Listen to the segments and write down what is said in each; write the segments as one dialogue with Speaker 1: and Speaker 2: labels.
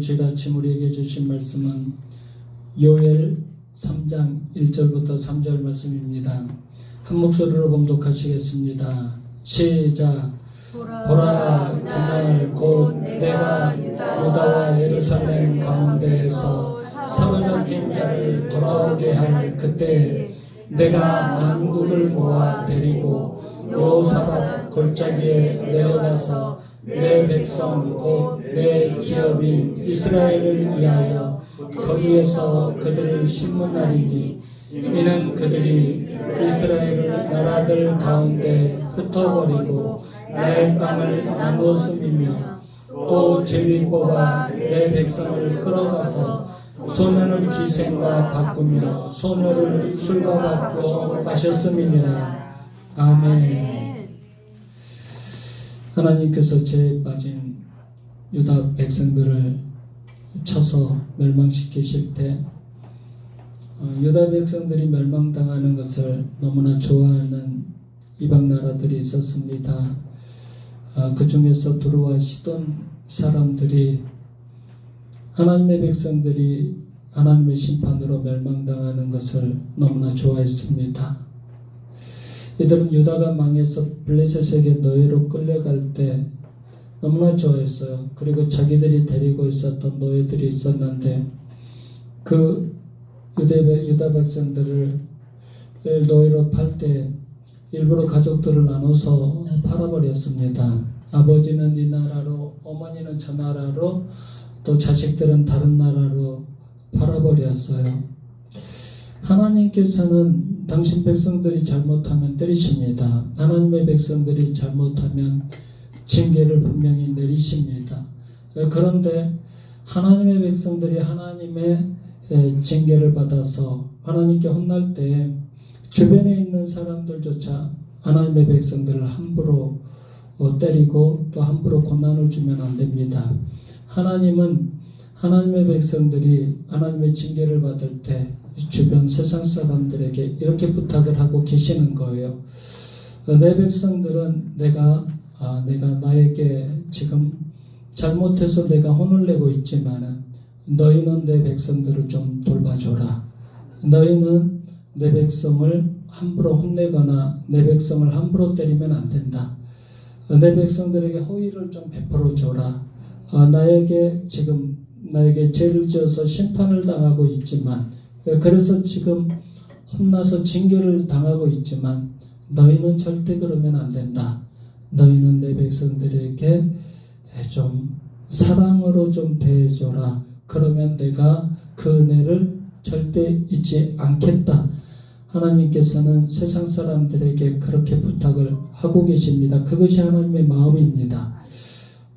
Speaker 1: 주일 아침 우리에게 주신 말씀은 요엘 3장 1절부터 3절 말씀입니다. 한 목소리로 봉독하시겠습니다. 시작. 보라, 그날 곧 내가 유다와 예루살렘 가운데에서 사로잡힌 자를 돌아오게 할 그때 내가 만국을 모아 데리고 여호사밧 골짜기에 내려가서 내 백성 곧 내 기업인 이스라엘을 위하여 거기에서 그들을 심문하리니 이는 그들이 이스라엘을 나라들 가운데 흩어버리고 내 땅을 나누었음이며 또 제비 뽑아 내 백성을 끌어가서 소년을 기생과 바꾸며 소녀를 술과 바꾸어 마셨음이니라. 아멘. 하나님께서 죄에 빠진 유다 백성들을 쳐서 멸망시키실 때 유다 백성들이 멸망당하는 것을 너무나 좋아하는 이방 나라들이 있었습니다. 그 중에서 두로와 시돈 사람들이 하나님의 백성들이 하나님의 심판으로 멸망당하는 것을 너무나 좋아했습니다. 이들은 유다가 망해서 블레셋에게 노예로 끌려갈 때 너무나 좋아했어요. 그리고 자기들이 데리고 있었던 노예들이 있었는데 그 유다 백성들을 노예로 팔 때 일부러 가족들을 나눠서 팔아버렸습니다. 아버지는 이 나라로, 어머니는 저 나라로, 또 자식들은 다른 나라로 팔아버렸어요. 하나님께서는 당신 백성들이 잘못하면 때리십니다. 하나님의 백성들이 잘못하면 징계를 분명히 내리십니다. 그런데 하나님의 백성들이 하나님의 징계를 받아서 하나님께 혼날 때 주변에 있는 사람들조차 하나님의 백성들을 함부로 때리고 또 함부로 고난을 주면 안 됩니다. 하나님은 하나님의 백성들이 하나님의 징계를 받을 때 주변 세상 사람들에게 이렇게 부탁을 하고 계시는 거예요. 내 백성들은 내가 나에게 지금 잘못해서 내가 혼을 내고 있지만은 너희는 내 백성들을 좀 돌봐줘라. 너희는 내 백성을 함부로 혼내거나 내 백성을 함부로 때리면 안 된다. 내 백성들에게 호의를 좀 베풀어 줘라. 나에게 죄를 지어서 심판을 당하고 있지만, 그래서 지금 혼나서 징계를 당하고 있지만 너희는 절대 그러면 안 된다. 너희는 내 백성들에게 좀 사랑으로 좀 대해줘라. 그러면 내가 그 은혜를 절대 잊지 않겠다. 하나님께서는 세상 사람들에게 그렇게 부탁을 하고 계십니다. 그것이 하나님의 마음입니다.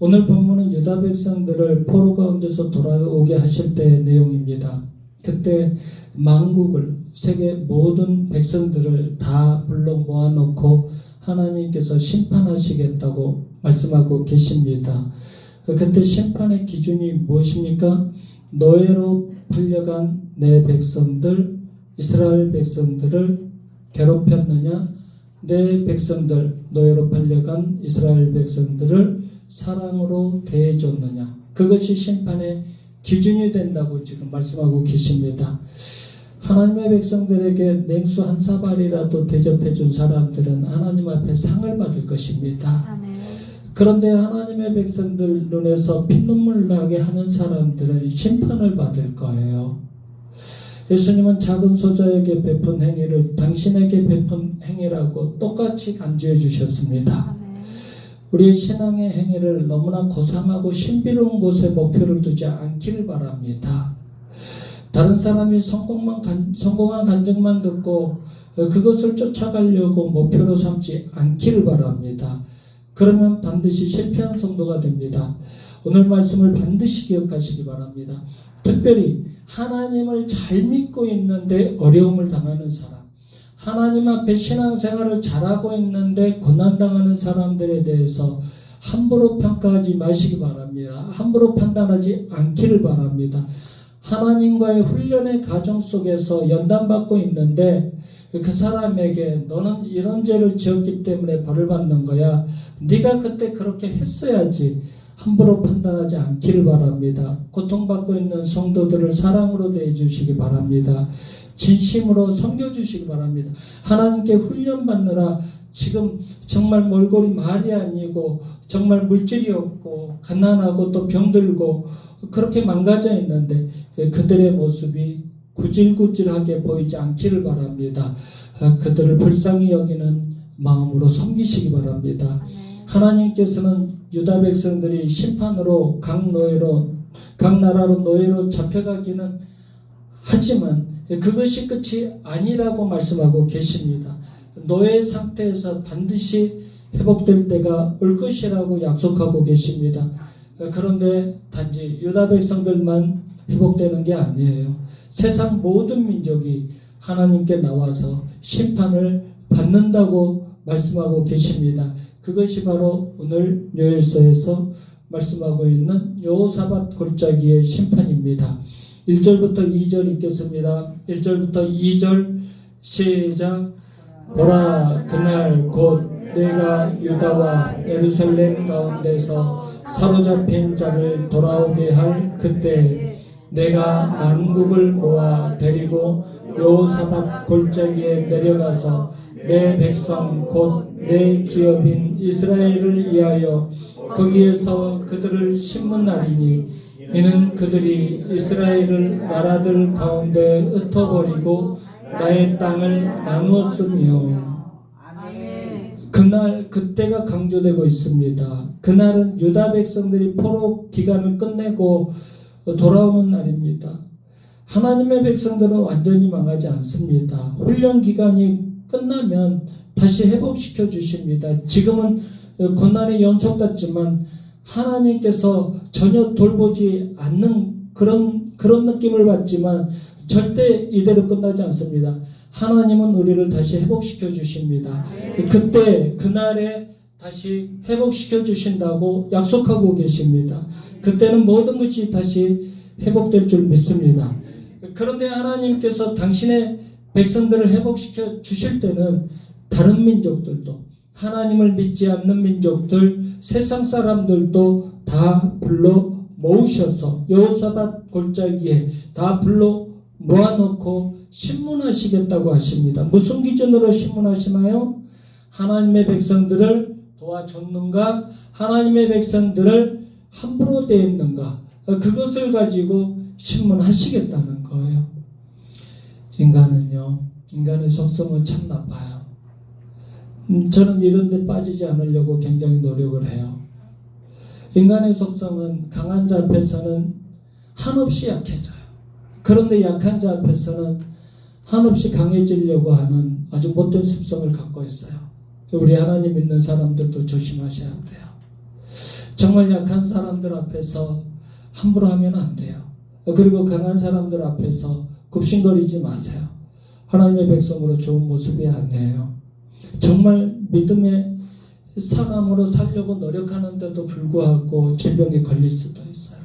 Speaker 1: 오늘 본문은 유다 백성들을 포로 가운데서 돌아오게 하실 때의 내용입니다. 그때 만국을, 세계 모든 백성들을 다 불러 모아놓고 하나님께서 심판하시겠다고 말씀하고 계십니다. 그때 심판의 기준이 무엇입니까? 노예로 팔려간 내 백성들, 이스라엘 백성들을 괴롭혔느냐? 내 백성들, 노예로 팔려간 이스라엘 백성들을 사랑으로 대해줬느냐? 그것이 심판의 기준이 된다고 지금 말씀하고 계십니다. 하나님의 백성들에게 냉수 한 사발이라도 대접해 준 사람들은 하나님 앞에 상을 받을 것입니다.
Speaker 2: 아멘.
Speaker 1: 그런데 하나님의 백성들 눈에서 피눈물 나게 하는 사람들은 심판을 받을 거예요. 예수님은 작은 소자에게 베푼 행위를 당신에게 베푼 행위라고 똑같이 간주해 주셨습니다.
Speaker 2: 아멘.
Speaker 1: 우리의 신앙의 행위를 너무나 고상하고 신비로운 곳에 목표를 두지 않기를 바랍니다. 다른 사람이 성공한 간증만 듣고 그것을 쫓아가려고 목표로 삼지 않기를 바랍니다. 그러면 반드시 실패한 성도가 됩니다. 오늘 말씀을 반드시 기억하시기 바랍니다. 특별히 하나님을 잘 믿고 있는데 어려움을 당하는 사람, 하나님 앞에 신앙생활을 잘하고 있는데 고난당하는 사람들에 대해서 함부로 평가하지 마시기 바랍니다. 함부로 판단하지 않기를 바랍니다. 하나님과의 훈련의 과정 속에서 연단받고 있는데 그 사람에게 너는 이런 죄를 지었기 때문에 벌을 받는 거야. 네가 그때 그렇게 했어야지. 함부로 판단하지 않기를 바랍니다. 고통받고 있는 성도들을 사랑으로 대해주시기 바랍니다. 진심으로 섬겨주시기 바랍니다. 하나님께 훈련받느라 지금 정말 몰골이 말이 아니고 정말 물질이 없고 가난하고 또 병들고 그렇게 망가져 있는데 그들의 모습이 구질구질하게 보이지 않기를 바랍니다. 그들을 불쌍히 여기는 마음으로 섬기시기 바랍니다. 하나님께서는 유다 백성들이 심판으로 각 나라로 노예로 잡혀가기는 하지만 그것이 끝이 아니라고 말씀하고 계십니다. 노예 상태에서 반드시 회복될 때가 올 것이라고 약속하고 계십니다. 그런데 단지 유다 백성들만 회복되는 게 아니에요. 세상 모든 민족이 하나님께 나와서 심판을 받는다고 말씀하고 계십니다. 그것이 바로 오늘 요엘서에서 말씀하고 있는 여호사밧 골짜기의 심판입니다. 1절부터 2절 읽겠습니다. 1절부터 2절 시작. 보라, 그날 곧 내가 유다와 예루살렘 가운데서 사로잡힌 자를 돌아오게 할 그때 내가 만국을 모아 데리고 여호사밧 골짜기에 내려가서 내 백성 곧 내 기업인 이스라엘을 위하여 거기에서 그들을 심문하리니 이는 그들이 이스라엘을 나라들 가운데 흩어버리고 나의 땅을 나누었으며. 그날 그때가 강조되고 있습니다. 그날은 유다 백성들이 포로 기간을 끝내고 돌아오는 날입니다. 하나님의 백성들은 완전히 망하지 않습니다. 훈련 기간이 끝나면 다시 회복시켜 주십니다. 지금은 고난의 연속 같지만 하나님께서 전혀 돌보지 않는 그런 느낌을 받지만 절대 이대로 끝나지 않습니다. 하나님은 우리를 다시 회복시켜 주십니다. 그때 그날에 다시 회복시켜 주신다고 약속하고 계십니다. 그때는 모든 것이 다시 회복될 줄 믿습니다. 그런데 하나님께서 당신의 백성들을 회복시켜 주실 때는 다른 민족들도, 하나님을 믿지 않는 민족들, 세상 사람들도 다 불러 모으셔서 여호사밧 골짜기에 다 불러 모아놓고 신문하시겠다고 하십니다. 무슨 기준으로 신문하시나요? 하나님의 백성들을 도와줬는가? 하나님의 백성들을 함부로 대했는가? 그것을 가지고 신문하시겠다는 거예요. 인간의 속성은 참 나빠요. 저는 이런 데 빠지지 않으려고 굉장히 노력을 해요. 인간의 속성은 강한 자 앞에서는 한없이 약해져요. 그런데 약한 자 앞에서는 한없이 강해지려고 하는 아주 못된 습성을 갖고 있어요. 우리 하나님 믿는 사람들도 조심하셔야 돼요. 정말 약한 사람들 앞에서 함부로 하면 안 돼요. 그리고 강한 사람들 앞에서 굽신거리지 마세요. 하나님의 백성으로 좋은 모습이 아니에요. 정말 믿음의 사람으로 살려고 노력하는데도 불구하고 질병에 걸릴 수도 있어요.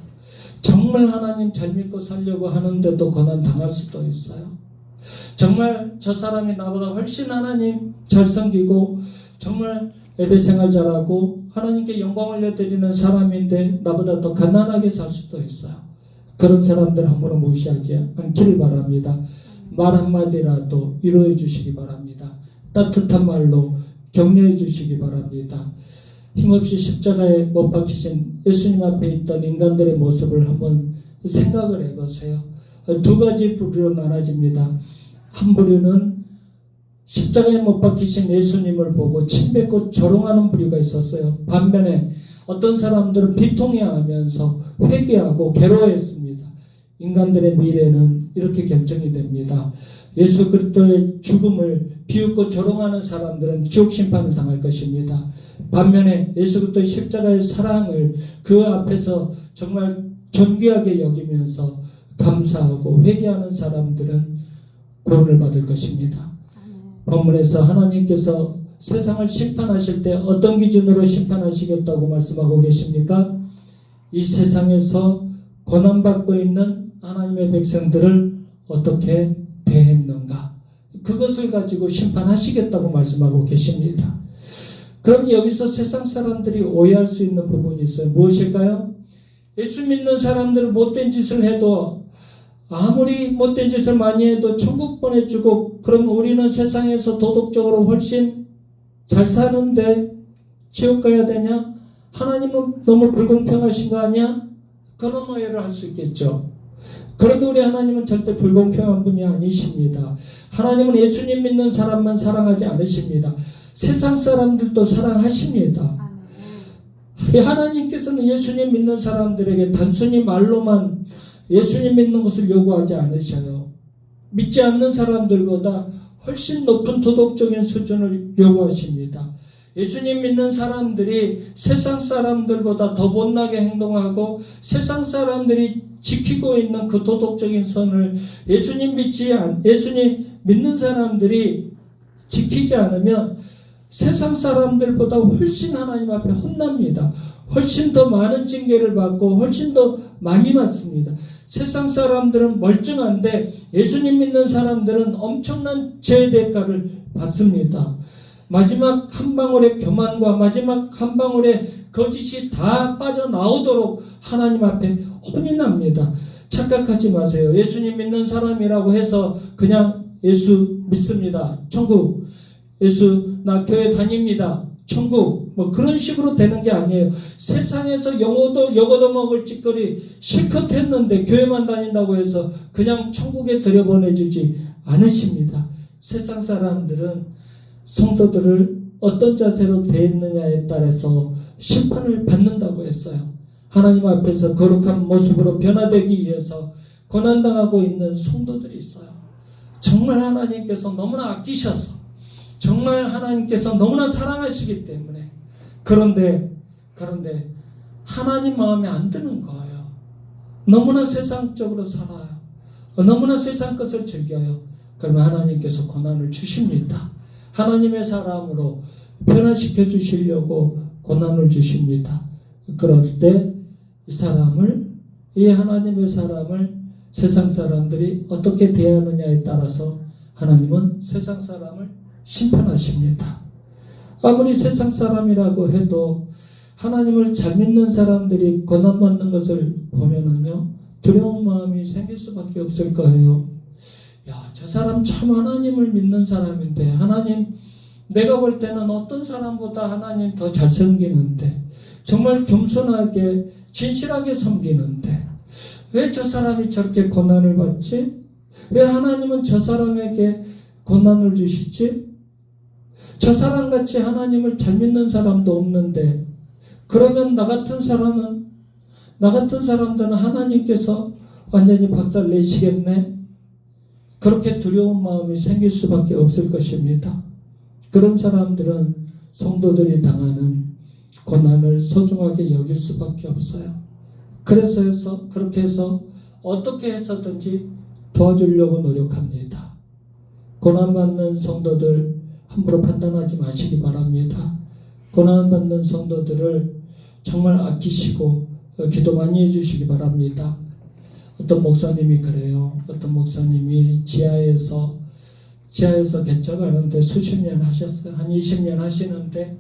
Speaker 1: 정말 하나님 잘 믿고 살려고 하는데도 고난 당할 수도 있어요. 정말 저 사람이 나보다 훨씬 하나님 잘 섬기고 정말 예배 생활 잘하고 하나님께 영광 올려드리는 사람인데 나보다 더 가난하게 살 수도 있어요. 그런 사람들 함부로 무시하지 않기를 바랍니다. 말 한마디라도 위로해 주시기 바랍니다. 따뜻한 말로 격려해 주시기 바랍니다. 힘없이 십자가에 못 박히신 예수님 앞에 있던 인간들의 모습을 한번 생각을 해보세요. 두 가지 부류로 나눠집니다. 한 부류는 십자가에 못 박히신 예수님을 보고 침뱉고 조롱하는 부류가 있었어요. 반면에 어떤 사람들은 비통해하면서 회개하고 괴로워했습니다. 인간들의 미래는 이렇게 결정이 됩니다. 예수 그리스도의 죽음을 비웃고 조롱하는 사람들은 지옥 심판을 당할 것입니다. 반면에 예수 그리스도의 십자가의 사랑을 그 앞에서 정말 존귀하게 여기면서 감사하고 회개하는 사람들은 구원을 받을 것입니다. 본문에서 하나님께서 세상을 심판하실 때 어떤 기준으로 심판하시겠다고 말씀하고 계십니까? 이 세상에서 고난받고 있는 하나님의 백성들을 어떻게 대했는가? 그것을 가지고 심판하시겠다고 말씀하고 계십니다. 그럼 여기서 세상 사람들이 오해할 수 있는 부분이 있어요. 무엇일까요? 예수 믿는 사람들은 못된 짓을 해도 아무리 못된 짓을 많이 해도 천국 보내주고 그럼 우리는 세상에서 도덕적으로 훨씬 잘 사는데 지옥 가야 되냐? 하나님은 너무 불공평하신 거 아니야? 그런 오해를 할 수 있겠죠. 그런데 우리 하나님은 절대 불공평한 분이 아니십니다. 하나님은 예수님 믿는 사람만 사랑하지 않으십니다. 세상 사람들도 사랑하십니다. 하나님께서는 예수님 믿는 사람들에게 단순히 말로만 예수님 믿는 것을 요구하지 않으셔요. 믿지 않는 사람들보다 훨씬 높은 도덕적인 수준을 요구하십니다. 예수님 믿는 사람들이 세상 사람들보다 더 못나게 행동하고 세상 사람들이 지키고 있는 그 도덕적인 선을 예수님 믿는 사람들이 지키지 않으면 세상 사람들보다 훨씬 하나님 앞에 혼납니다. 훨씬 더 많은 징계를 받고 훨씬 더 많이 맞습니다. 세상 사람들은 멀쩡한데 예수님 믿는 사람들은 엄청난 죄의 대가를 받습니다. 마지막 한 방울의 교만과 마지막 한 방울의 거짓이 다 빠져나오도록 하나님 앞에 혼이 납니다. 착각하지 마세요. 예수님 믿는 사람이라고 해서 그냥 예수 믿습니다. 천국. 예수 나 교회 다닙니다. 천국. 뭐 그런 식으로 되는 게 아니에요. 세상에서 영어도 먹을 짓거리 실컷 했는데 교회만 다닌다고 해서 그냥 천국에 들여보내주지 않으십니다. 세상 사람들은 성도들을 어떤 자세로 대했느냐에 따라서 심판을 받는다고 했어요. 하나님 앞에서 거룩한 모습으로 변화되기 위해서 고난당하고 있는 성도들이 있어요. 정말 하나님께서 너무나 아끼셔서 정말 하나님께서 너무나 사랑하시기 때문에 그런데 하나님 마음에 안 드는 거예요. 너무나 세상적으로 살아요. 너무나 세상 것을 즐겨요. 그러면 하나님께서 고난을 주십니다. 하나님의 사람으로 변화시켜 주시려고 고난을 주십니다. 그럴 때 이 하나님의 사람을 세상 사람들이 어떻게 대하느냐에 따라서 하나님은 세상 사람을 심판하십니다. 아무리 세상 사람이라고 해도 하나님을 잘 믿는 사람들이 고난받는 것을 보면은요, 두려운 마음이 생길 수밖에 없을 거예요. 야, 저 사람 참 하나님을 믿는 사람인데, 하나님, 내가 볼 때는 어떤 사람보다 하나님 더 잘 섬기는데, 정말 겸손하게, 진실하게 섬기는데, 왜 저 사람이 저렇게 고난을 받지? 왜 하나님은 저 사람에게 고난을 주시지? 저 사람같이 하나님을 잘 믿는 사람도 없는데, 그러면 나 같은 사람들은 하나님께서 완전히 박살 내시겠네? 그렇게 두려운 마음이 생길 수밖에 없을 것입니다. 그런 사람들은 성도들이 당하는 고난을 소중하게 여길 수밖에 없어요. 그렇게 해서 어떻게 해서든지 도와주려고 노력합니다. 고난받는 성도들 함부로 판단하지 마시기 바랍니다. 고난받는 성도들을 정말 아끼시고 기도 많이 해주시기 바랍니다. 어떤 목사님이 그래요. 어떤 목사님이 지하에서 개척하는데 수십 년 하셨어요. 한 20년 하시는데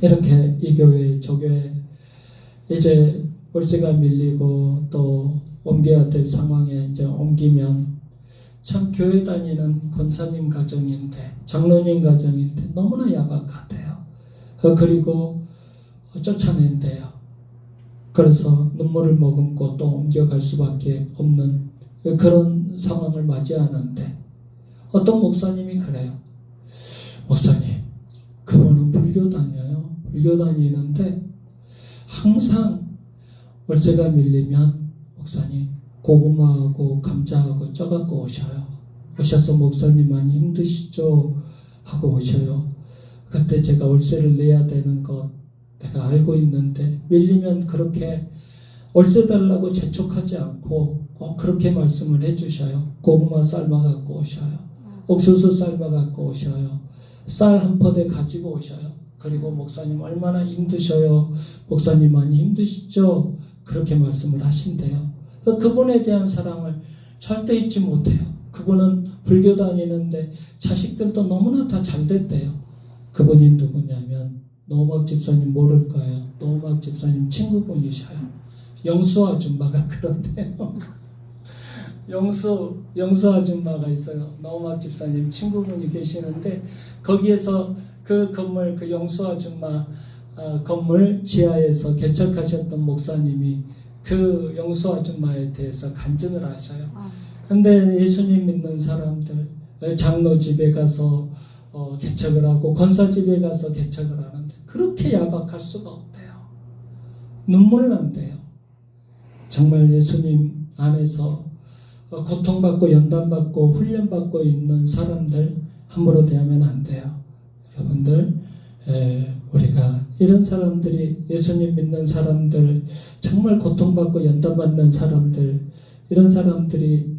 Speaker 1: 이렇게 이 교회 저 교회 이제 월세가 밀리고 또 옮겨야 될 상황에 이제 옮기면 참 교회 다니는 권사님 가정인데 장로님 가정인데 너무나 야박하대요. 그리고 쫓아낸대요. 그래서 눈물을 머금고 또 옮겨갈 수밖에 없는 그런 상황을 맞이하는데 어떤 목사님이 그래요. 목사님, 그분은 불교 다녀요. 불교 다니는데 항상 월세가 밀리면 목사님 고구마하고 감자하고 쪄갖고 오셔요. 오셔서 목사님 많이 힘드시죠? 하고 오셔요. 그때 제가 월세를 내야 되는 것 내가 알고 있는데 밀리면 그렇게 월세 달라고 재촉하지 않고 꼭 그렇게 말씀을 해주셔요. 고구마 삶아갖고 오셔요. 옥수수 삶아갖고 오셔요. 쌀 한 포대 가지고 오셔요. 그리고 목사님 얼마나 힘드셔요. 목사님 많이 힘드시죠? 그렇게 말씀을 하신대요. 그분에 대한 사랑을 절대 잊지 못해요. 그분은 불교 다니는데 자식들도 너무나 다 잘 됐대요. 그분이 누구냐면 노막 집사님 모를 거예요. 노막 집사님 친구분이셔요. 영수 아줌마가 그런데요. 영수 아줌마가 있어요. 노막 집사님 친구분이 계시는데 거기에서 그 건물, 그 영수 아줌마 건물 지하에서 개척하셨던 목사님이 그 영수 아줌마에 대해서 간증을 하셔요. 근데 예수님 믿는 사람들 장로 집에 가서 개척을 하고 권사 집에 가서 개척을 하는데 그렇게 야박할 수가 없대요. 눈물 난대요. 정말 예수님 안에서 고통받고 연단받고 훈련받고 있는 사람들 함부로 대하면 안 돼요. 여러분들 우리가 이런 사람들이 예수님 믿는 사람들 정말 고통받고 연단받는 사람들 이런 사람들이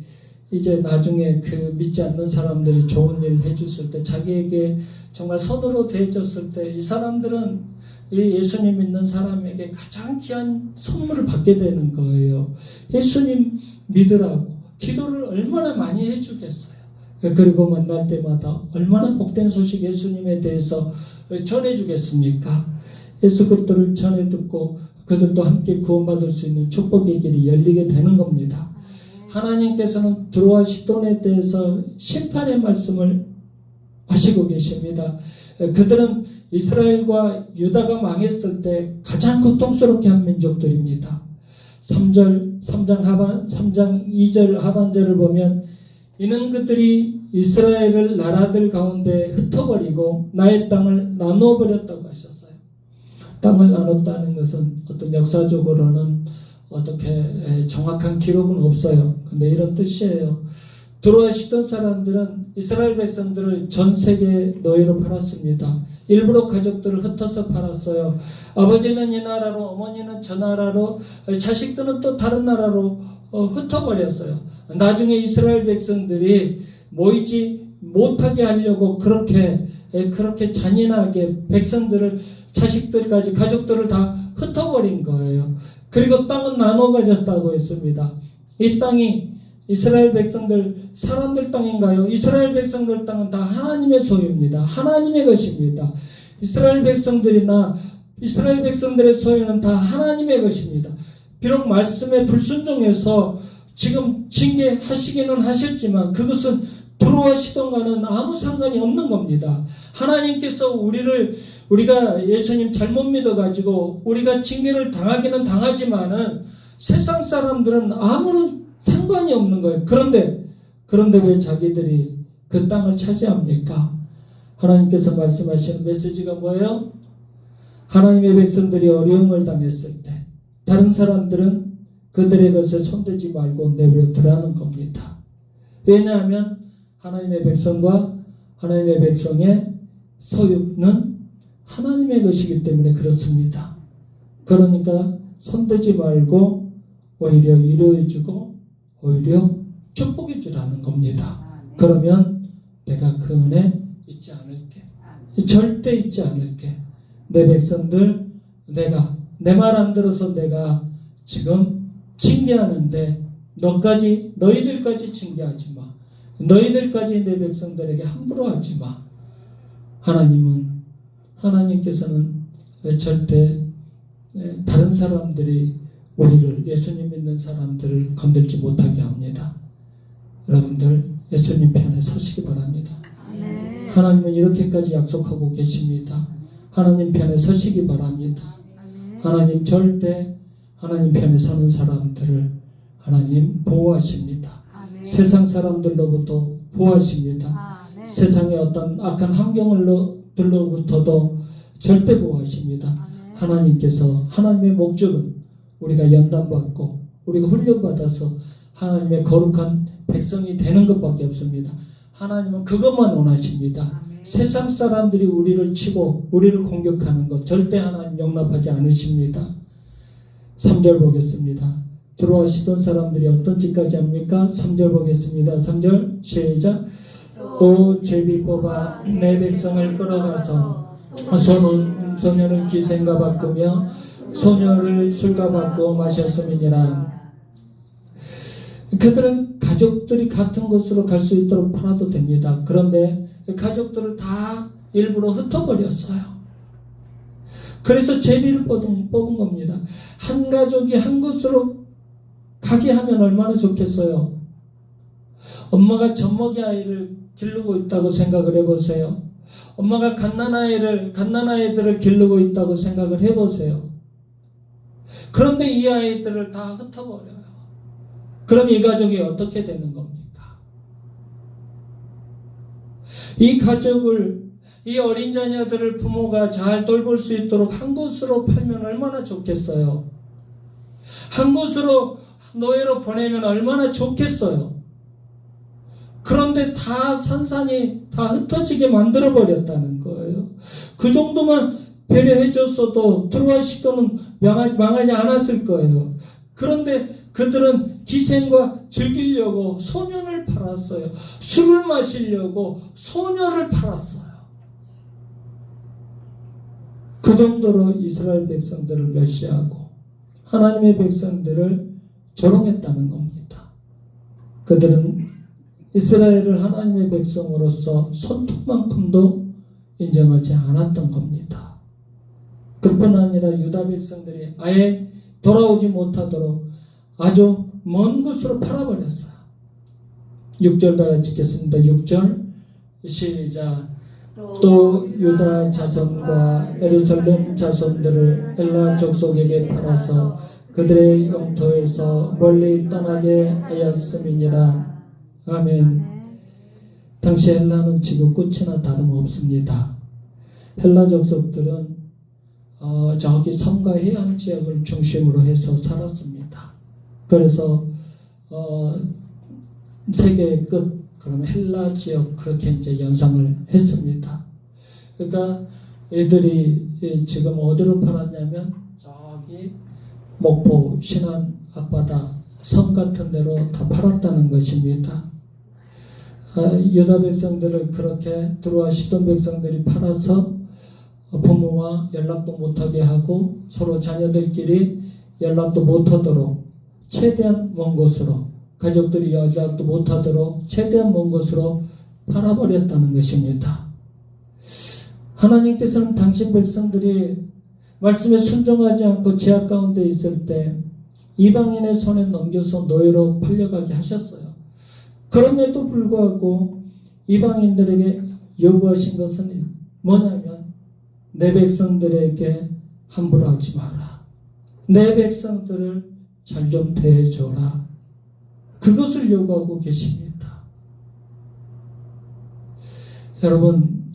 Speaker 1: 이제 나중에 그 믿지 않는 사람들이 좋은 일 해줬을 때 자기에게 정말 손으로 대해줬을 때 이 사람들은 이 예수님 믿는 사람에게 가장 귀한 선물을 받게 되는 거예요. 예수님 믿으라고 기도를 얼마나 많이 해주겠어요. 그리고 만날 때마다 얼마나 복된 소식 예수님에 대해서 전해주겠습니까? 예수 그리스도를 전해 듣고 그들도 함께 구원받을 수 있는 축복의 길이 열리게 되는 겁니다. 하나님께서는 드로아 시돈에 대해서 심판의 말씀을 하시고 계십니다. 그들은 이스라엘과 유다가 망했을 때 가장 고통스럽게 한 민족들입니다. 3장 2절 하반절을 보면 이는 그들이 이스라엘을 나라들 가운데 흩어버리고 나의 땅을 나누어 버렸다고 하셨어요. 땅을 나눴다는 것은 어떤 역사적으로는 어떻게 정확한 기록은 없어요. 근데 이런 뜻이에요. 드로아 시돈 사람들은 이스라엘 백성들을 전 세계 노예로 팔았습니다. 일부러 가족들을 흩어서 팔았어요. 아버지는 이 나라로, 어머니는 저 나라로, 자식들은 또 다른 나라로 흩어버렸어요. 나중에 이스라엘 백성들이 모이지 못하게 하려고 그렇게 잔인하게 백성들을, 자식들까지, 가족들을 다 흩어버린 거예요. 그리고 땅은 나눠 가졌다고 했습니다. 이 땅이 이스라엘 백성들, 사람들 땅인가요? 이스라엘 백성들 땅은 다 하나님의 소유입니다. 하나님의 것입니다. 이스라엘 백성들이나 이스라엘 백성들의 소유는 다 하나님의 것입니다. 비록 말씀에 불순종해서 지금 징계하시기는 하셨지만 그것은 드로아 시돈과는 아무 상관이 없는 겁니다. 하나님께서 우리가 예수님 잘못 믿어가지고 우리가 징계를 당하기는 당하지만은 세상 사람들은 아무런 상관이 없는 거예요. 그런데 왜 자기들이 그 땅을 차지합니까? 하나님께서 말씀하시는 메시지가 뭐예요? 하나님의 백성들이 어려움을 당했을 때 다른 사람들은 그들의 것을 손대지 말고 내버려 두라는 겁니다. 왜냐하면 하나님의 백성과 하나님의 백성의 소유는 하나님의 것이기 때문에 그렇습니다. 그러니까 손대지 말고 오히려 위로해주고 오히려 축복해주라는 겁니다. 그러면 내가 그 은혜 잊지 않을게. 절대 잊지 않을게. 내 백성들 내 말 안 들어서 내가 지금 징계하는데 너희들까지 징계하지 마. 너희들까지 내 백성들에게 함부로 하지 마. 하나님께서는 절대 다른 사람들이 우리를, 예수님 믿는 사람들을 건들지 못하게 합니다. 여러분들 예수님 편에 서시기 바랍니다. 아멘. 하나님은 이렇게까지 약속하고 계십니다. 하나님 편에 서시기 바랍니다. 아멘. 하나님 절대 하나님 편에 서는 사람들을 하나님 보호하십니다. 아멘. 세상 사람들로부터 보호하십니다. 아멘. 세상의 어떤 악한 환경들로부터도 절대 보호하십니다. 아멘. 하나님께서, 하나님의 목적은 우리가 연단받고 우리가 훈련받아서 하나님의 거룩한 백성이 되는 것밖에 없습니다. 하나님은 그것만 원하십니다. 아멘. 세상 사람들이 우리를 치고 우리를 공격하는 것 절대 하나님 용납하지 않으십니다. 3절 보겠습니다. 드로아 시돈 사람들이 어떤 짓까지 합니까? 3절 보겠습니다. 3절 시작. 또 제비 뽑아 내 백성을 끌어가서 소년을 기생과 바꾸며 소녀를 술과 바꾸어 마셨음이니라. 그들은 가족들이 같은 곳으로 갈 수 있도록 팔아도 됩니다. 그런데 가족들을 다 일부러 흩어버렸어요. 그래서 제비를 뽑은 겁니다. 한 가족이 한 곳으로 가게 하면 얼마나 좋겠어요. 엄마가 젖먹이 아이를 기르고 있다고 생각을 해보세요. 엄마가 갓난아이들을 기르고 있다고 생각을 해보세요. 그런데 이 아이들을 다 흩어버려요. 그럼 이 가족이 어떻게 되는 겁니까? 이 가족을, 이 어린 자녀들을 부모가 잘 돌볼 수 있도록 한 곳으로 팔면 얼마나 좋겠어요. 한 곳으로 노예로 보내면 얼마나 좋겠어요. 그런데 다 산산이 다 흩어지게 만들어버렸다는 거예요. 그 정도만 배려해줬어도 트로아 시도는 망하지 않았을 거예요. 그런데 그들은 기생과 즐기려고 소년을 팔았어요. 술을 마시려고 소녀를 팔았어요. 그 정도로 이스라엘 백성들을 멸시하고 하나님의 백성들을 조롱했다는 겁니다. 그들은 이스라엘을 하나님의 백성으로서 손톱만큼도 인정하지 않았던 겁니다. 그뿐 아니라 유다 백성들이 아예 돌아오지 못하도록 아주 먼 곳으로 팔아버렸어요. 6절 다 같이 읽겠습니다. 6절 시작. 또 유다 자손과 예루살렘 자손들을 엘라 족속에게 팔아서 그들의 영토에서 멀리 떠나게 하였음이니라. 아멘. 당시 헬라는 지금 끝이나 다름없습니다. 헬라 족속들은 저기 섬과 해안 지역을 중심으로 해서 살았습니다. 그래서 세계의 끝, 그럼 헬라 지역 그렇게 이제 연상을 했습니다. 그러니까 애들이 지금 어디로 팔았냐면 저기 목포 신안 앞바다 섬 같은 데로 다 팔았다는 것입니다. 유다 백성들을 그렇게 드로아 시돈 백성들이 팔아서 부모와 연락도 못하게 하고 서로 자녀들끼리 연락도 못하도록 최대한 먼 곳으로, 가족들이 연락도 못하도록 최대한 먼 곳으로 팔아버렸다는 것입니다. 하나님께서는 당신 백성들이 말씀에 순종하지 않고 제약 가운데 있을 때 이방인의 손에 넘겨서 노예로 팔려가게 하셨어요. 그럼에도 불구하고 이방인들에게 요구하신 것은 뭐냐면 내 백성들에게 함부로 하지 마라. 내 백성들을 잘 좀 대해줘라. 그것을 요구하고 계십니다. 여러분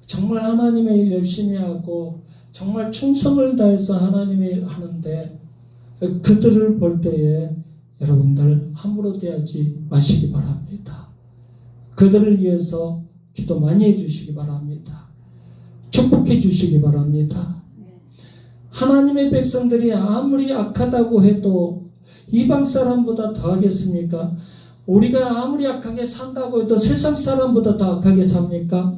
Speaker 1: 정말 하나님의 일 열심히 하고 정말 충성을 다해서 하나님의 일 하는데 그들을 볼 때에 여러분들 함부로 대하지 마시기 바랍니다. 그들을 위해서 기도 많이 해주시기 바랍니다. 축복해 주시기 바랍니다. 하나님의 백성들이 아무리 악하다고 해도 이방 사람보다 더 하겠습니까? 우리가 아무리 악하게 산다고 해도 세상 사람보다 더 악하게 삽니까?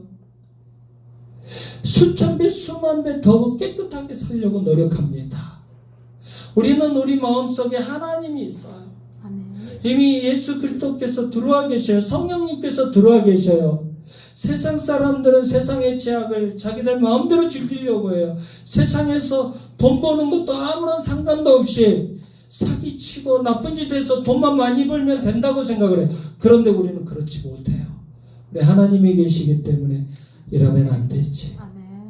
Speaker 1: 수천 배 수만 배 더 깨끗하게 살려고 노력합니다. 우리는 우리 마음속에 하나님이 있어요. 이미 예수 그리스도께서 들어와 계셔요. 성령님께서 들어와 계셔요. 세상 사람들은 세상의 죄악을 자기들 마음대로 즐기려고 해요. 세상에서 돈 버는 것도 아무런 상관도 없이 사기치고 나쁜 짓 해서 돈만 많이 벌면 된다고 생각을 해요. 그런데 우리는 그렇지 못해요. 우리 하나님이 계시기 때문에 이러면 안 되지.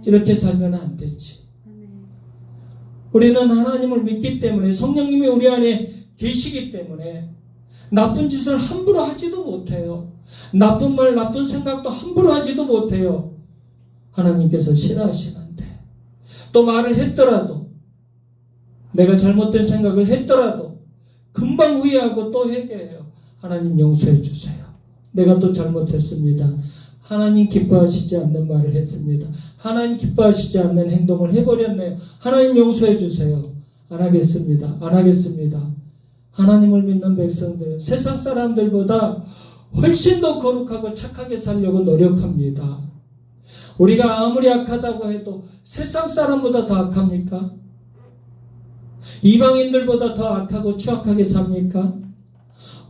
Speaker 1: 이렇게 살면 안 되지. 우리는 하나님을 믿기 때문에 성령님이 우리 안에 계시기 때문에 나쁜 짓을 함부로 하지도 못해요. 나쁜 말, 나쁜 생각도 함부로 하지도 못해요. 하나님께서 싫어하시는데 또 말을 했더라도 내가 잘못된 생각을 했더라도 금방 후회하고 또 회개해요. 하나님 용서해 주세요. 내가 또 잘못했습니다. 하나님 기뻐하시지 않는 말을 했습니다. 하나님 기뻐하시지 않는 행동을 해버렸네요. 하나님 용서해 주세요. 안 하겠습니다. 안 하겠습니다. 하나님을 믿는 백성들은 세상 사람들보다 훨씬 더 거룩하고 착하게 살려고 노력합니다. 우리가 아무리 악하다고 해도 세상 사람보다 더 악합니까? 이방인들보다 더 악하고 추악하게 삽니까?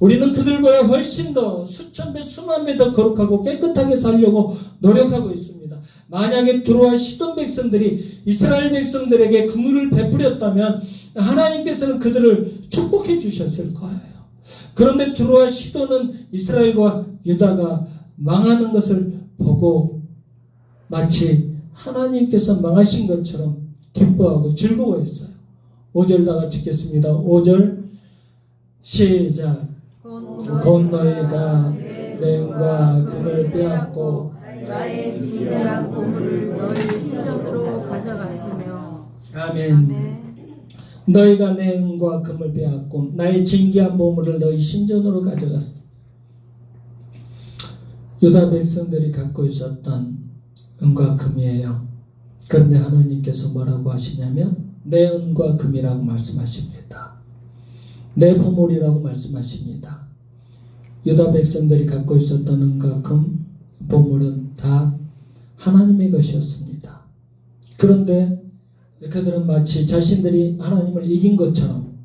Speaker 1: 우리는 그들보다 훨씬 더 수천 배, 수만 배 더 거룩하고 깨끗하게 살려고 노력하고 있습니다. 만약에 두로와 시돈 백성들이 이스라엘 백성들에게 긍휼을 베풀었다면 하나님께서는 그들을 축복해 주셨을 거예요. 그런데 두로와 시돈은 이스라엘과 유다가 망하는 것을 보고 마치 하나님께서 망하신 것처럼 기뻐하고 즐거워했어요. 5절 다 같이 읽겠습니다. 5절 시작. 곧 너희가 내 은과 금을 빼앗고
Speaker 2: 나의 진리한 보물을 너희 신전으로 가져갔으며.
Speaker 1: 아멘. 너희가 내 은과 금을 빼앗고 나의 진귀한 보물을 너희 신전으로 가져갔어. 유다 백성들이 갖고 있었던 은과 금이에요. 그런데 하나님께서 뭐라고 하시냐면 내 은과 금이라고 말씀하십니다. 내 보물이라고 말씀하십니다. 유다 백성들이 갖고 있었던 은과 금, 보물은 다 하나님의 것이었습니다. 그런데 그들은 마치 자신들이 하나님을 이긴 것처럼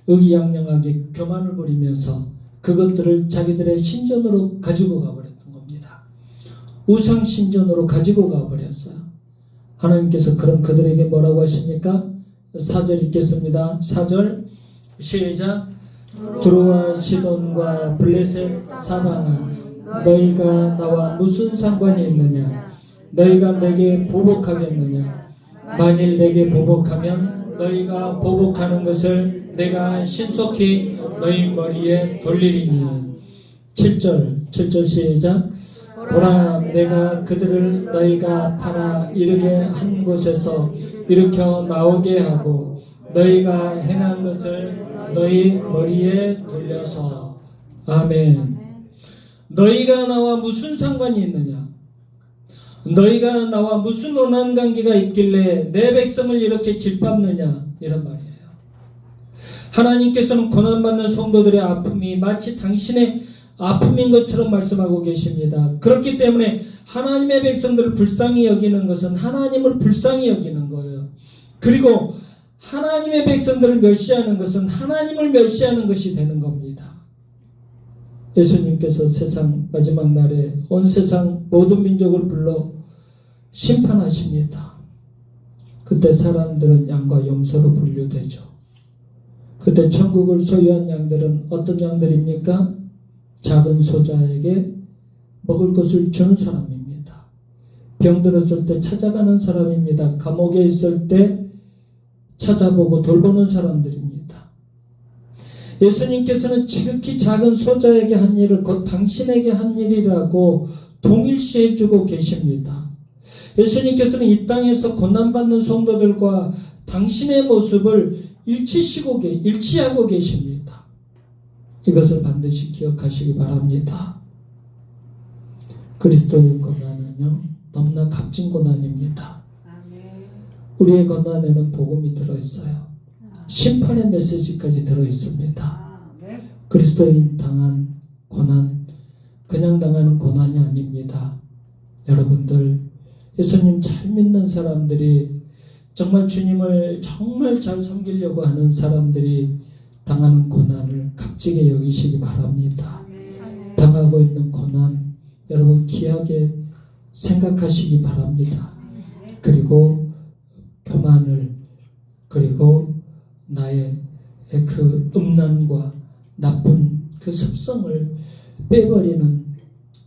Speaker 1: 의기양양하게 교만을 부리면서 그것들을 자기들의 신전으로 가지고 가버렸던 겁니다. 우상 신전으로 가지고 가버렸어요. 하나님께서 그런 그들에게 뭐라고 하십니까? 4절 읽겠습니다. 4절 시작. 두로와 시돈과 블레셋 사방아 너희가 나와 무슨 상관이 있느냐? 너희가 내게 보복하겠느냐? 만일 내게 보복하면 너희가 보복하는 것을 내가 신속히 너희 머리에 돌리리니. 7절 시작. 보라 내가 그들을 너희가 팔아 이르게 한 곳에서 일으켜 나오게 하고 너희가 행한 것을 너희 머리에 돌려서. 아멘. 너희가 나와 무슨 상관이 있느냐? 너희가 나와 무슨 원한 관계가 있길래 내 백성을 이렇게 짓밟느냐? 이런 말이에요. 하나님께서는 고난받는 성도들의 아픔이 마치 당신의 아픔인 것처럼 말씀하고 계십니다. 그렇기 때문에 하나님의 백성들을 불쌍히 여기는 것은 하나님을 불쌍히 여기는 거예요. 그리고 하나님의 백성들을 멸시하는 것은 하나님을 멸시하는 것이 되는 겁니다. 예수님께서 세상 마지막 날에 온 세상 모든 민족을 불러 심판하십니다. 그때 사람들은 양과 염소로 분류되죠. 그때 천국을 소유한 양들은 어떤 양들입니까? 작은 소자에게 먹을 것을 주는 사람입니다. 병들었을 때 찾아가는 사람입니다. 감옥에 있을 때 찾아보고 돌보는 사람들입니다. 예수님께서는 지극히 작은 소자에게 한 일을 곧 당신에게 한 일이라고 동일시해주고 계십니다. 예수님께서는 이 땅에서 고난받는 성도들과 당신의 모습을 일치하고 계십니다. 이것을 반드시 기억하시기 바랍니다. 그리스도의 고난은요, 너무나 값진 고난입니다. 우리의 고난에는 복음이 들어있어요. 심판의 메시지까지 들어있습니다. 그리스도인 당한 고난, 그냥 당하는 고난이 아닙니다. 여러분들, 예수님 잘 믿는 사람들이, 정말 주님을 정말 잘 섬기려고 하는 사람들이 당하는 고난을 값지게 여기시기 바랍니다. 당하고 있는 고난, 여러분 귀하게 생각하시기 바랍니다. 그리고 교만을, 그리고 나의 그 음란과 나쁜 그 습성을 빼버리는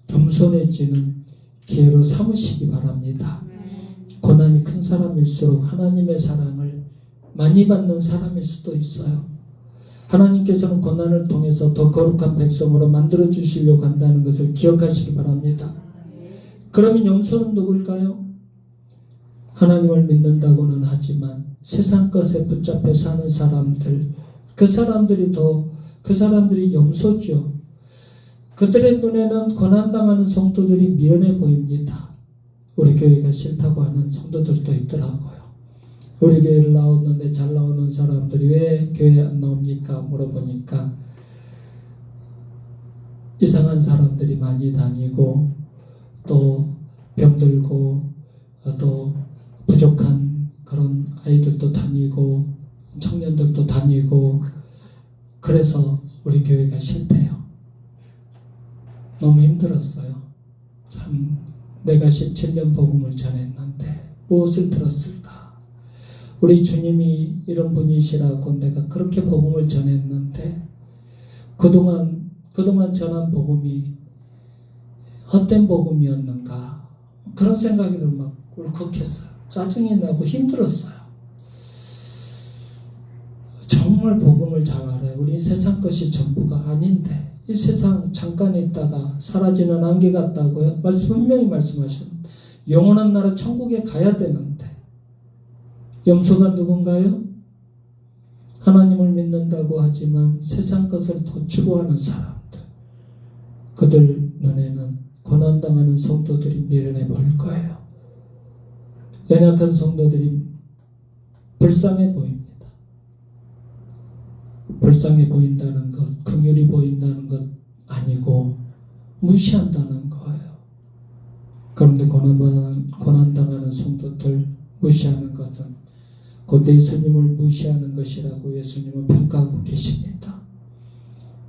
Speaker 1: 겸손해지는 기회로 삼으시기 바랍니다. 고난이 큰 사람일수록 하나님의 사랑을 많이 받는 사람일 수도 있어요. 하나님께서는 고난을 통해서 더 거룩한 백성으로 만들어 주시려고 한다는 것을 기억하시기 바랍니다. 그러면 염소는 누굴까요? 하나님을 믿는다고는 하지만 세상 것에 붙잡혀 사는 사람들, 그 사람들이 염소죠. 그들의 눈에는 고난당하는 성도들이 미련해 보입니다. 우리 교회가 싫다고 하는 성도들도 있더라고요. 우리 교회를 나오는데 잘 나오는 사람들이 왜 교회에 안 나옵니까? 물어보니까 이상한 사람들이 많이 다니고 또 병들고 또 부족한 그런 아이들도 다니고 청년들도 다니고 그래서 우리 교회가 싫대요. 힘들었어요. 참 내가 17년 복음을 전했는데 무엇을 들었을까? 우리 주님이 이런 분이시라고 내가 그렇게 복음을 전했는데 그동안 전한 복음이 헛된 복음이었는가? 그런 생각이 들어 막 울컥했어요. 짜증이 나고 힘들었어요. 정말 복음을 잘 알아요. 우리 세상 것이 전부가 아닌데 이 세상 잠깐 있다가 사라지는 안개 같다고요. 분명히 말씀하셨는데 영원한 나라 천국에 가야 되는데 염소가 누군가요? 하나님을 믿는다고 하지만 세상 것을 더 추구하는 사람들. 그들 눈에는 고난당하는 성도들이 미련해 보일 거예요. 연약한 성도들이 불쌍해 보입니다. 불쌍해 보인다는 것, 긍휼이 보인다는 것 아니고 무시한다는 거예요. 그런데 고난당하는 성도들 무시하는 것은 곧 예수님을 무시하는 것이라고 예수님은 평가하고 계십니다.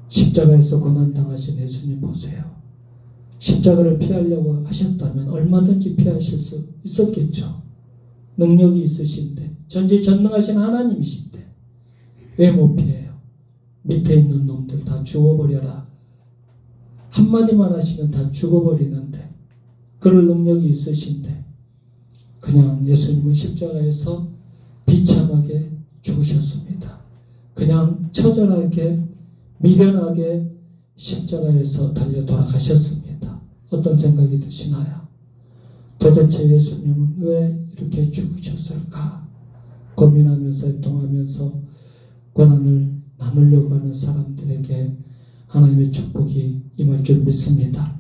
Speaker 1: 십자가에서 고난당하신 예수님 보세요. 십자가를 피하려고 하셨다면 얼마든지 피하실 수 있었겠죠. 능력이 있으신데 전지전능하신 하나님이신데 왜 못 피해요? 밑에 있는 놈들 다 죽어버려라. 한마디만 하시면 다 죽어버리는데 그럴 능력이 있으신데 그냥 예수님은 십자가에서 비참하게 죽으셨습니다. 그냥 처절하게 미련하게 십자가에서 달려 돌아가셨습니다. 어떤 생각이 드시나요? 도대체 예수님은 왜 이렇게 죽으셨을까? 고민하면서 애통하면서 고난을 나누려고 하는 사람들에게 하나님의 축복이 임할 줄 믿습니다.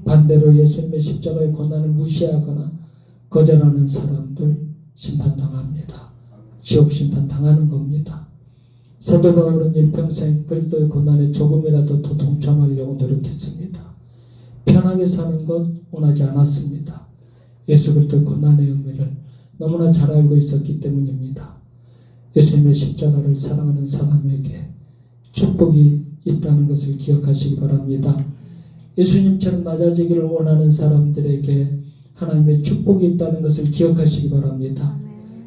Speaker 1: 반대로 예수님의 십자가의 고난을 무시하거나 거절하는 사람들 심판당합니다. 지옥 심판 당하는 겁니다. 사도 바울은 일평생 그리스도의 고난에 조금이라도 더 동참하려고 노력했습니다. 편하게 사는 것 원하지 않았습니다. 예수 그리스도의 고난의 의미를 너무나 잘 알고 있었기 때문입니다. 예수님의 십자가를 사랑하는 사람에게 축복이 있다는 것을 기억하시기 바랍니다. 예수님처럼 낮아지기를 원하는 사람들에게 하나님의 축복이 있다는 것을 기억하시기 바랍니다.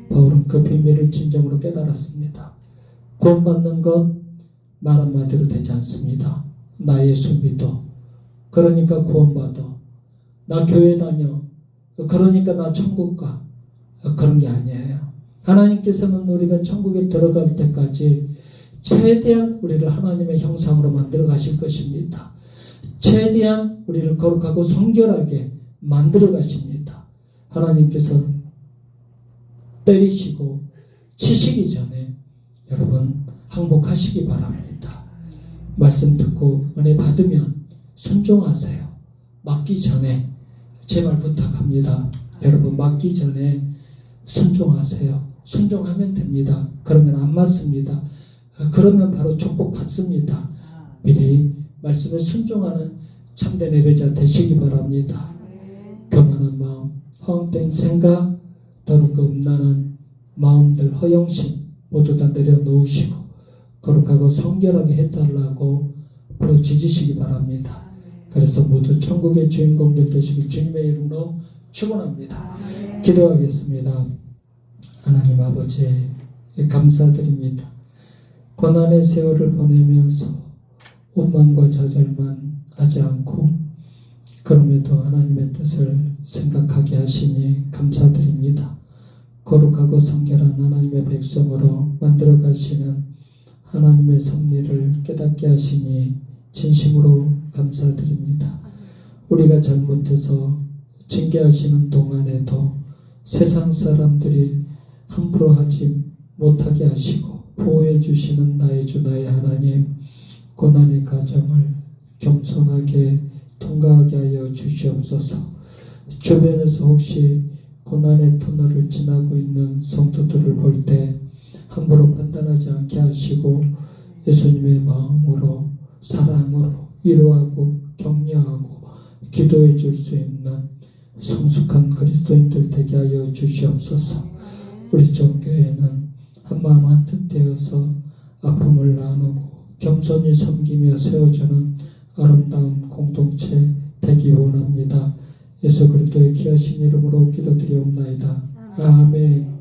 Speaker 1: 바울은 그 비밀을 진정으로 깨달았습니다. 구원받는 것 말 한마디로 되지 않습니다. 나 예수 믿어. 그러니까 구원받아. 나 교회 다녀. 그러니까 나 천국 가. 그런 게 아니에요. 하나님께서는 우리가 천국에 들어갈 때까지 최대한 우리를 하나님의 형상으로 만들어 가실 것입니다. 최대한 우리를 거룩하고 성결하게 만들어 가십니다. 하나님께서 때리시고 치시기 전에 여러분 항복하시기 바랍니다. 말씀 듣고 은혜 받으면 순종하세요. 맞기 전에 제발 부탁합니다. 여러분 맞기 전에 순종하세요. 순종하면 됩니다. 그러면 안 맞습니다. 그러면 바로 축복 받습니다. 미리 말씀에 순종하는 참된 예배자 되시기 바랍니다. 교만한 마음, 허황된 생각, 더럽고 음란한 마음들, 허영심 모두 다 내려놓으시고 거룩하고 성결하게 해달라고 부르짖으시기 바랍니다. 그래서 모두 천국의 주인공들 되시길 주님의 이름으로 축원합니다. 기도하겠습니다. 하나님 아버지 감사드립니다. 고난의 세월을 보내면서 원망과 좌절만 하지 않고 그럼에도 하나님의 뜻을 생각하게 하시니 감사드립니다. 거룩하고 성결한 하나님의 백성으로 만들어 가시는 하나님의 섭리를 깨닫게 하시니 진심으로 감사드립니다. 우리가 잘못해서 징계하시는 동안에도 세상 사람들이 함부로 하지 못하게 하시고 보호해 주시는 나의 주 나의 하나님, 고난의 과정을 겸손하게 통과하게 하여 주시옵소서. 주변에서 혹시 고난의 터널을 지나고 있는 성도들을 볼 때 함부로 판단하지 않게 하시고 예수님의 마음으로 사랑으로 위로하고 격려하고 기도해 줄 수 있는 성숙한 그리스도인들 되게 하여 주시옵소서. 우리 전교회는 한마음 한뜻 되어서 아픔을 나누고 겸손히 섬기며 세워주는 아름다운 공동체 되기 원합니다. 예수 그리스도의 귀하신 이름으로 기도드리옵나이다. 아멘.